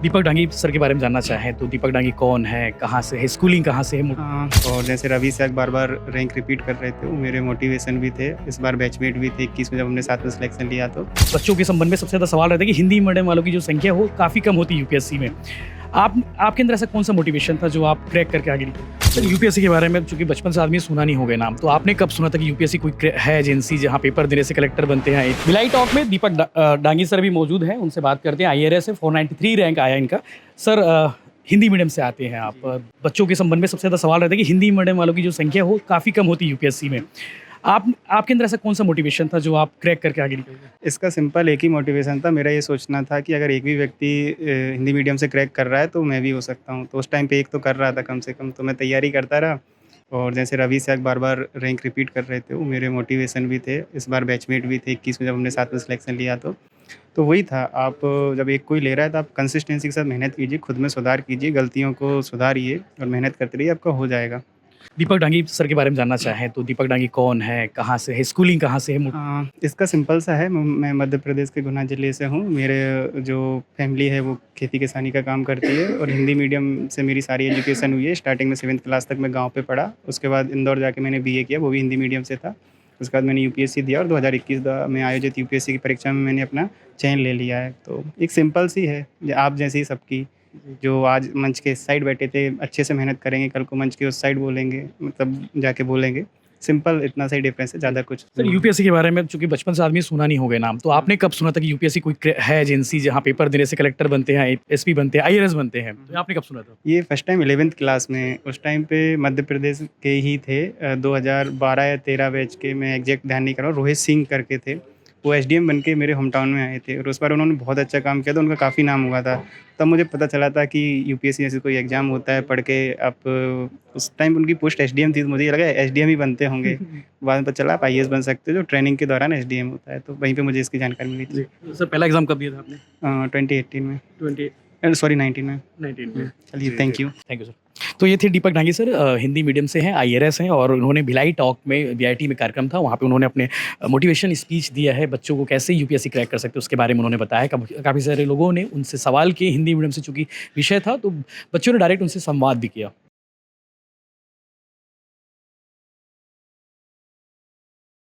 दीपक Dangi sir के बारे में जानना चाहें तो दीपक डांगी कौन है, कहाँ से है, स्कूलिंग कहाँ से है? हाँ, और जैसे रवि सर बार-बार रैंक रिपीट कर रहे थे, वो मेरे मोटिवेशन भी थे। इस बार बैचमेट भी थे 21 में जब हमने साथ में सिलेक्शन लिया तो। बच्चों के संबंध में सबसे ज़्यादा सवाल रहता है कि हिंदी मीडियम वालों की जो संख्या हो काफ़ी कम होती है यूपीएससी में। आपके अंदर ऐसा कौन-सा मोटिवेशन था जो आप क्रैक करके आगे निकले? सर यूपीएससी के बारे में चूँकि बचपन से आदमी सुना नहीं होगा नाम, तो आपने कब सुना था कि यूपीएससी कोई है एजेंसी जहाँ पेपर देने से कलेक्टर बनते हैं? भिलाई टॉक में दीपक डांगी सर भी मौजूद हैं, उनसे बात करते हैं। आईआरएस है, 493 रैंक आया इनका। सर हिंदी मीडियम से आते हैं आप। बच्चों के संबंध में सबसे ज़्यादा सवाल रहता है कि हिंदी मीडियम वालों की जो संख्या हो काफ़ी कम होती है यूपीएससी में। आपके अंदर ऐसा कौन-सा मोटिवेशन था जो आप क्रैक करके आगे निकले? इसका सिंपल एक ही मोटिवेशन था, मेरा ये सोचना था कि अगर एक भी व्यक्ति हिंदी मीडियम से क्रैक कर रहा है, तो मैं भी हो सकता हूँ। तो उस टाइम पे एक तो कर रहा था कम से कम, तो मैं तैयारी करता रहा और जैसे रवि सर बार-बार रैंक रिपीट कर रहे थे, वो मेरे मोटिवेशन भी थे। इस बार बैचमेट भी थे 21 में जब हमने साथ में सिलेक्शन लिया तो। तो वही था, आप जब एक कोई ले रहा है तो आप कंसिस्टेंसी के साथ मेहनत कीजिए, खुद में सुधार कीजिए, गलतियों को सुधारिए और मेहनत करते रहिए, आपका हो जाएगा। दीपक डांगी सर के बारे में जानना चाहें तो दीपक डांगी कौन है, कहाँ से है, स्कूलिंग कहाँ से है? इसका सिंपल सा है, मैं मध्य प्रदेश के गुना ज़िले से हूँ। मेरे जो फैमिली है वो खेती-किसानी का काम करती है और हिंदी मीडियम से मेरी सारी एजुकेशन हुई है। स्टार्टिंग में 7th क्लास तक मैं गाँव पे पढ़ा, उसके बाद इंदौर जाके मैंने बीए किया, वो भी हिंदी मीडियम से था। उसके बाद मैंने यूपीएससी दिया और 2021 में आयोजित यूपीएससी की परीक्षा में मैंने अपना चयन ले लिया है। तो एक सिंपल सी है, आप जैसी ही सबकी, जो आज मंच के इस साइड बैठे थे, अच्छे से मेहनत करेंगे, कल को मंच के उस साइड बोलेंगे, मतलब जाके बोलेंगे। सिंपल इतना सा ही डिफरेंस है, ज़्यादा कुछ सर यूपीएससी के बारे में चूँकि बचपन से आदमी सुना नहीं होगा नाम, तो आपने कब सुना था कि यूपीएससी कोई है एजेंसी जहाँ पेपर देने से कलेक्टर बनते हैं, एसपी बनते हैं, आईआरएस बनते हैं? तो आपने कब सुना था? ये फर्स्ट टाइम 11th क्लास में, उस टाइम पे मध्य प्रदेश के ही थे 2012 या 13 बैच के, मैं एग्जैक्ट ध्यान नहीं कर रहा हूँ, रोहित सिंह करके थे। वो एसडीएम बन के मेरे होम टाउन में आए थे और उस बार उन्होंने बहुत अच्छा काम किया था, उनका काफ़ी नाम हुआ था। तब मुझे पता चला था कि यूपीएससी जैसे कोई एग्ज़ाम होता है, पढ़ के आप उस टाइम उनकी पोस्ट एसडीएम थी, तो मुझे ये लगा एसडीएम ही बनते होंगे। बाद में पता चला आप आईएएस बन सकते हो, जो ट्रेनिंग के दौरान एसडीएम होता है, तो वहीं पे मुझे इसकी जानकारी मिली थी। तो सर पहला एग्ज़ाम कब दिया था आपने? 2018 में, 20 सॉरी 19 में। 19 में। चलिए, thank you. Thank you sir. तो ये थे दीपक डांगी सर, हिंदी मीडियम से हैं, आईआरएस हैं और उन्होंने भिलाई टॉक में वीआईटी में कार्यक्रम था, वहाँ पे उन्होंने अपने मोटिवेशन स्पीच दिया है, बच्चों को कैसे यूपीएससी क्रैक कर सकते हैं उसके बारे में उन्होंने बताया। काफ़ी सारे लोगों ने उनसे सवाल किए, हिंदी मीडियम से चूँकि विषय था तो बच्चों ने डायरेक्ट उनसे संवाद भी किया।